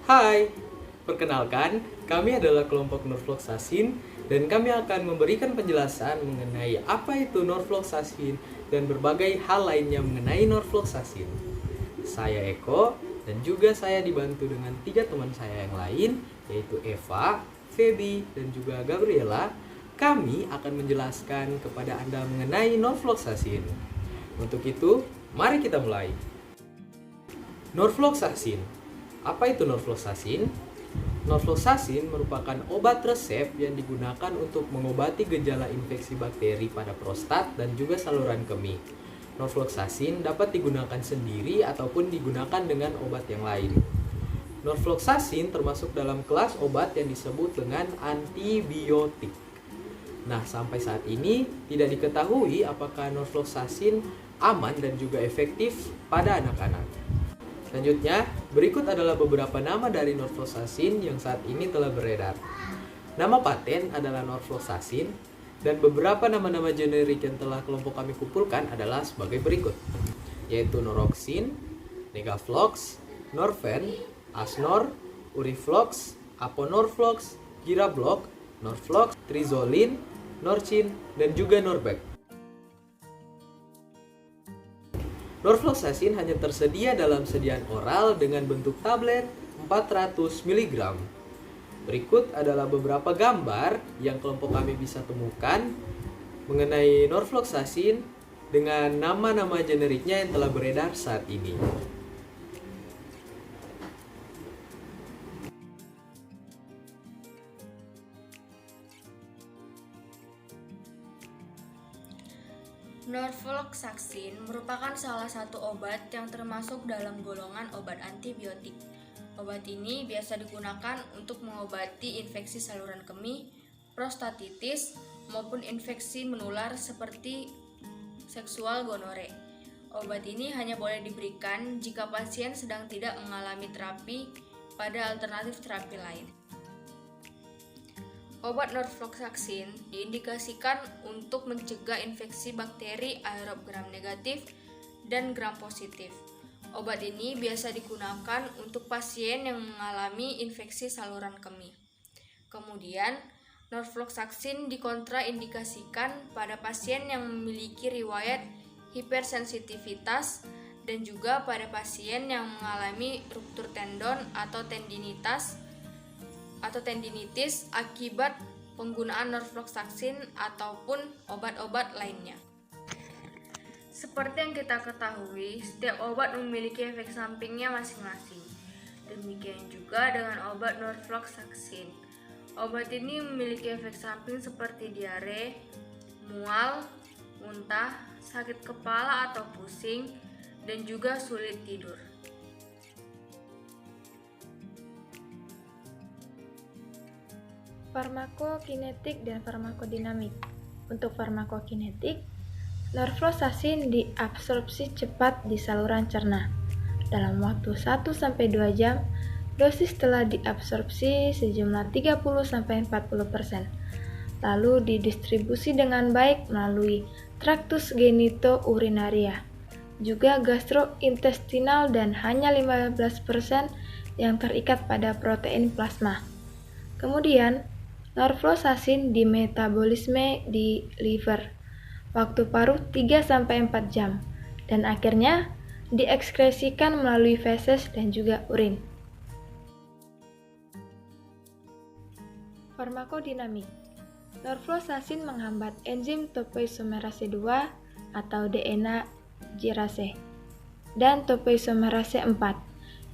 Hai, perkenalkan, kami adalah kelompok norfloxacin dan kami akan memberikan penjelasan mengenai apa itu norfloxacin dan berbagai hal lainnya mengenai norfloxacin. Saya Eko dan juga saya dibantu dengan 3 teman saya yang lain, yaitu Eva, Feby, dan juga Gabriela. Kami akan menjelaskan kepada Anda mengenai norfloxacin. Untuk itu, mari kita mulai. Norfloxacin. Apa itu norfloxacin? Norfloxacin merupakan obat resep yang digunakan untuk mengobati gejala infeksi bakteri pada prostat dan juga saluran kemih. Norfloxacin dapat digunakan sendiri ataupun digunakan dengan obat yang lain. Norfloxacin termasuk dalam kelas obat yang disebut dengan antibiotik. Nah, sampai saat ini tidak diketahui apakah norfloxacin aman dan juga efektif pada anak-anak. Selanjutnya, berikut adalah beberapa nama dari norfloxacin yang saat ini telah beredar. Nama paten adalah norfloxacin, dan beberapa nama-nama generik yang telah kelompok kami kumpulkan adalah sebagai berikut, yaitu Noroxin, Negaflox, Norven, Asnor, Uriflox, Aponorflox, Girabloc, Norflox, Trizolin, Norcin, dan juga Norbec. Norfloxacin hanya tersedia dalam sediaan oral dengan bentuk tablet 400 mg. Berikut adalah beberapa gambar yang kelompok kami bisa temukan mengenai norfloxacin dengan nama-nama generiknya yang telah beredar saat ini. Norfloxacin merupakan salah satu obat yang termasuk dalam golongan obat antibiotik. Obat ini biasa digunakan untuk mengobati infeksi saluran kemih, prostatitis, maupun infeksi menular seperti seksual gonore. Obat ini hanya boleh diberikan jika pasien sedang tidak mengalami terapi pada alternatif terapi lain. Obat norfloxacin diindikasikan untuk mencegah infeksi bakteri aerob gram negatif dan gram positif. Obat ini biasa digunakan untuk pasien yang mengalami infeksi saluran kemih. Kemudian, norfloxacin dikontraindikasikan pada pasien yang memiliki riwayat hipersensitivitas dan juga pada pasien yang mengalami ruptur tendon atau tendinitis akibat penggunaan norfloxacin ataupun obat-obat lainnya. Seperti yang kita ketahui, setiap obat memiliki efek sampingnya masing-masing. Demikian juga dengan obat norfloxacin. Obat ini memiliki efek samping seperti diare, mual, muntah, sakit kepala atau pusing, dan juga sulit tidur. Farmakokinetik dan farmakodinamik. Untuk farmakokinetik, norfloxacin diabsorpsi cepat di saluran cerna. Dalam waktu 1-2 jam, dosis telah diabsorpsi sejumlah 30-40%. Lalu didistribusi dengan baik melalui traktus genitourinaria, juga gastrointestinal dan hanya 15% yang terikat pada protein plasma. Kemudian, norfloxacin dimetabolisme di liver, waktu paruh 3-4 jam, dan akhirnya diekskresikan melalui feses dan juga urin. Farmakodinamik. Norfloxacin menghambat enzim topoisomerase 2 atau DNA girase dan topoisomerase 4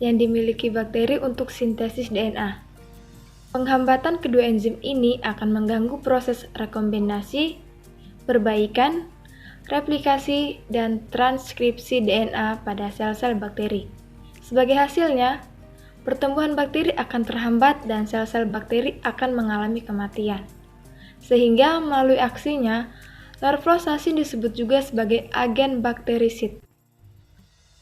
yang dimiliki bakteri untuk sintesis DNA. Penghambatan kedua enzim ini akan mengganggu proses rekombinasi, perbaikan, replikasi, dan transkripsi DNA pada sel-sel bakteri. Sebagai hasilnya, pertumbuhan bakteri akan terhambat dan sel-sel bakteri akan mengalami kematian. Sehingga melalui aksinya, norfloxacin disebut juga sebagai agen bakterisid.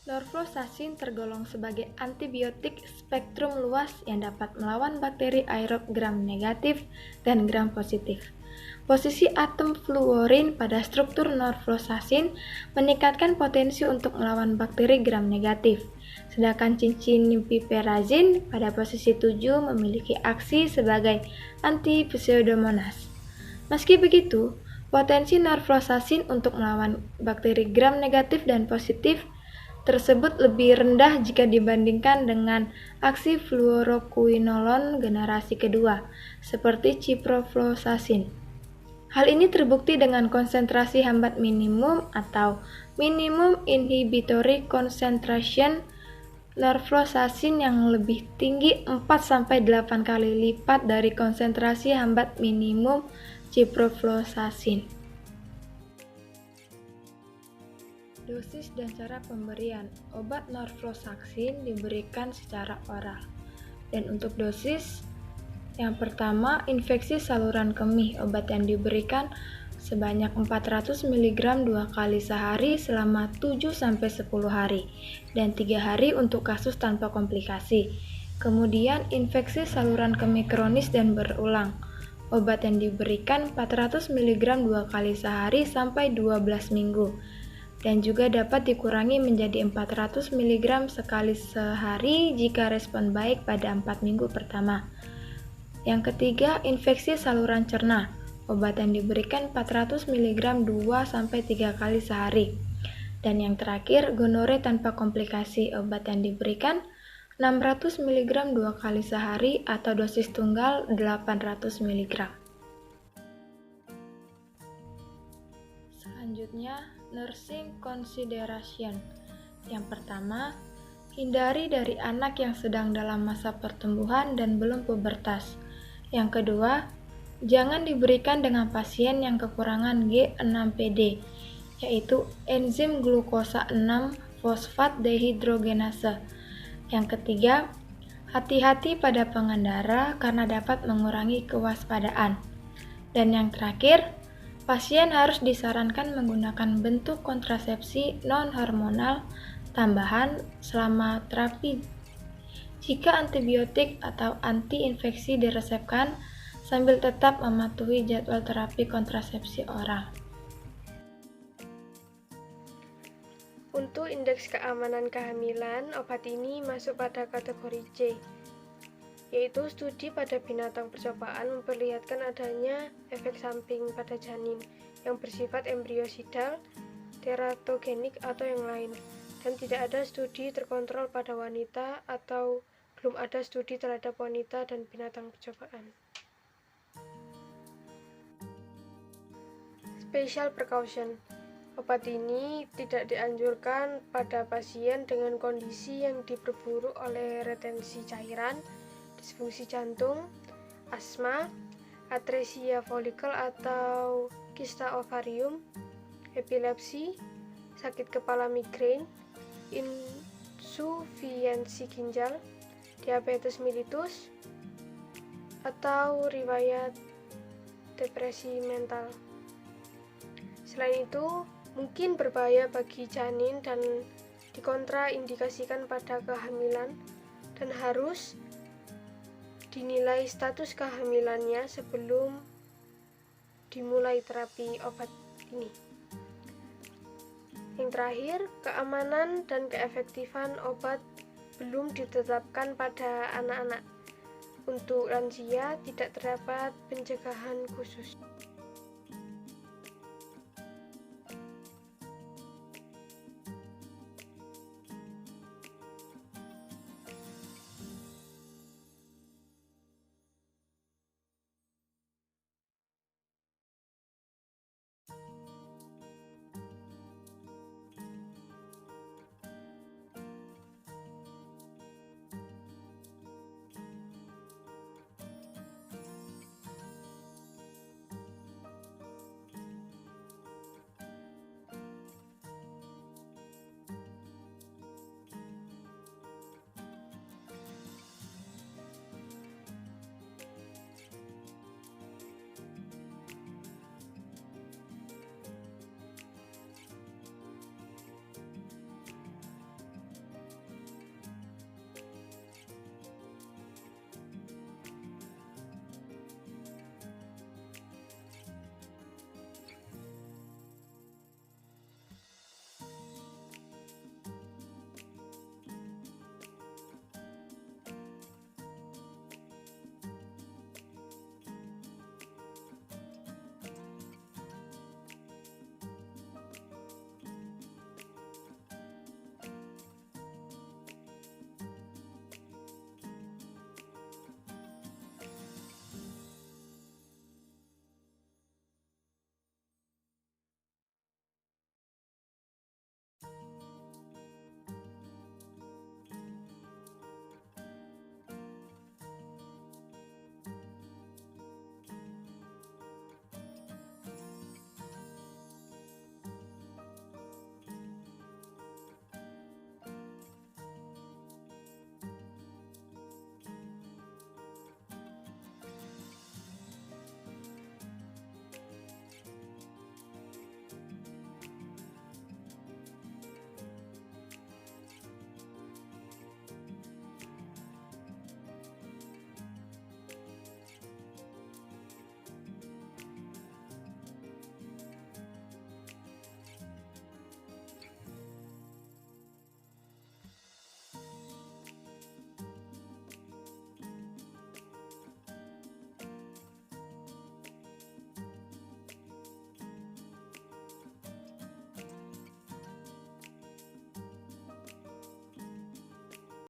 Norfloxacin tergolong sebagai antibiotik spektrum luas yang dapat melawan bakteri aerob gram negatif dan gram positif. Posisi atom fluorin pada struktur norfloxacin meningkatkan potensi untuk melawan bakteri gram negatif, Sedangkan cincin-piperazine pada posisi 7 memiliki aksi sebagai anti-pseudomonas. Meski begitu, potensi norfloxacin untuk melawan bakteri gram negatif dan positif tersebut lebih rendah jika dibandingkan dengan aksi fluoroquinolone generasi kedua, seperti ciprofloxacin. Hal ini terbukti dengan konsentrasi hambat minimum atau minimum inhibitory concentration norfloxacin yang lebih tinggi 4-8 kali lipat dari konsentrasi hambat minimum ciprofloxacin. Dosis dan cara pemberian obat norfloxacin diberikan secara oral. Dan untuk dosis yang pertama, infeksi saluran kemih. Obat yang diberikan sebanyak 400 mg 2 kali sehari selama 7-10 hari dan 3 hari untuk kasus tanpa komplikasi. Kemudian infeksi saluran kemih kronis dan berulang. Obat yang diberikan 400 mg 2 kali sehari sampai 12 minggu. Dan juga dapat dikurangi menjadi 400 mg sekali sehari jika respon baik pada 4 minggu pertama. Yang ketiga, infeksi saluran cerna. Obat yang diberikan 400 mg 2-3 kali sehari. Dan yang terakhir, gonore tanpa komplikasi. Obat yang diberikan 600 mg 2 kali sehari atau dosis tunggal 800 mg. Selanjutnya, nursing consideration. Yang pertama, hindari dari anak yang sedang dalam masa pertumbuhan dan belum pubertas. Yang kedua, jangan diberikan dengan pasien yang kekurangan G6PD, yaitu enzim glukosa 6 fosfat dehidrogenase. Yang ketiga, hati-hati pada pengendara karena dapat mengurangi kewaspadaan. Dan yang terakhir, pasien harus disarankan menggunakan bentuk kontrasepsi non-hormonal tambahan selama terapi jika antibiotik atau anti-infeksi diresepkan sambil tetap mematuhi jadwal terapi kontrasepsi oral. Untuk indeks keamanan kehamilan, obat ini masuk pada kategori C, yaitu studi pada binatang percobaan memperlihatkan adanya efek samping pada janin yang bersifat embriosidal, teratogenik atau yang lain, dan tidak ada studi terkontrol pada wanita atau belum ada studi terhadap wanita dan binatang percobaan. Special precaution. Obat ini tidak dianjurkan pada pasien dengan kondisi yang diperburuk oleh retensi cairan, disfungsi jantung, asma, atresia folikel atau kista ovarium, epilepsi, sakit kepala migrain, insufiensi ginjal, diabetes mellitus, atau riwayat depresi mental. Selain itu, mungkin berbahaya bagi janin dan dikontraindikasikan pada kehamilan dan harus dinilai status kehamilannya sebelum dimulai terapi obat ini. Yang terakhir, keamanan dan keefektifan obat belum ditetapkan pada anak-anak. Untuk lansia tidak terdapat pencegahan khusus.